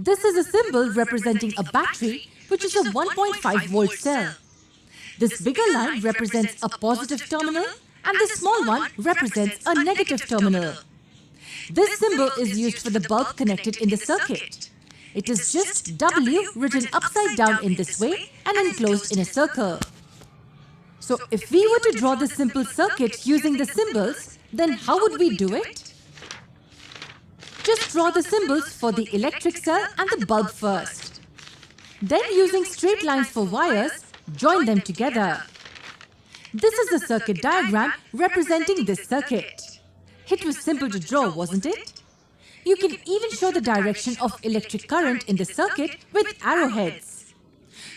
This is a symbol representing a battery, which is a 1.5 volt cell. This bigger line represents a positive terminal and this small one represents a negative terminal. This symbol is used for the bulb connected in the circuit. It is just W written upside down in this way and enclosed in a circle. So if we were to draw this simple circuit using the symbols, then how would we do it? Just draw the symbols for the electric cell and the bulb first. Then using straight lines for wires, join them together. This is the circuit diagram representing this circuit. It was simple to draw, wasn't it? You can even show the direction of electric current in the circuit with arrowheads.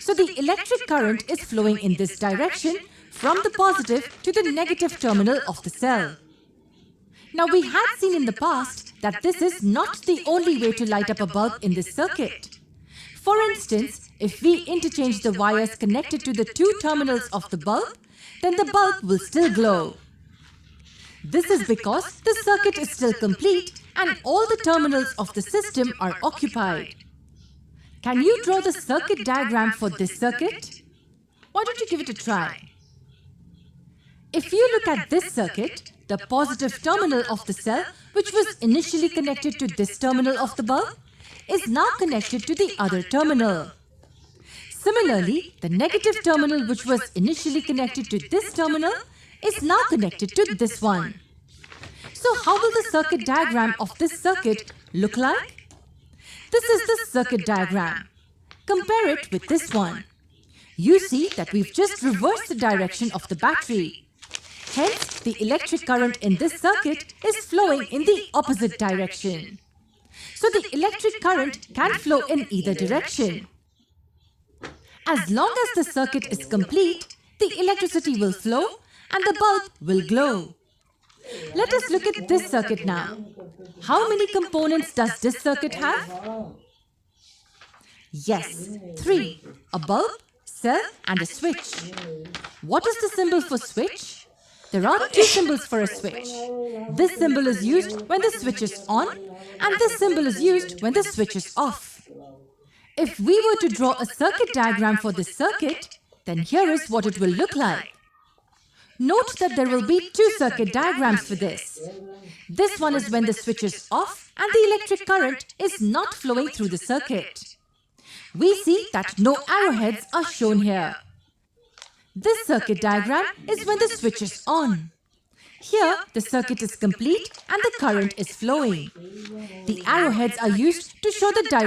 So the electric current is flowing in this direction from the positive to the negative terminal of the cell. Now we had seen in the past that this is not the only way to light up a bulb in this circuit. For instance, if we interchange the wires connected to the two terminals of the bulb, then the bulb will still glow. This is because the circuit is still complete and all the terminals of the system are occupied. Can you draw the circuit diagram for this circuit? Why don't you give it a try? If you look at this circuit, the positive terminal of the cell, which was initially connected to this terminal of the bulb, is now connected to the other terminal. Similarly, the negative terminal which was initially connected to this terminal is now connected to this one. So how will the circuit diagram of this circuit look like? This is the circuit diagram. Compare it with this one. You see that we've just reversed the direction of the battery. Hence, the electric current in this circuit is flowing in the opposite direction. So the electric current can flow in either direction. As long as the circuit is complete, the electricity will flow and the bulb will glow. Let us look at this circuit now. How many components does this circuit have? Yes, 3. A bulb, cell and a switch. What is the symbol for switch? There are two symbols for a switch. This symbol is used when the switch is on and this symbol is used when the switch is off. If we were to draw a circuit diagram for this circuit, then here is what it will look like. Note that there will be two circuit diagrams for this. This one is when the switch is off and the electric current is not flowing through the circuit. We see that no arrowheads are shown here. This circuit diagram is when the switch is on. Here, the circuit is complete and the current is flowing. The arrowheads are used to show the direction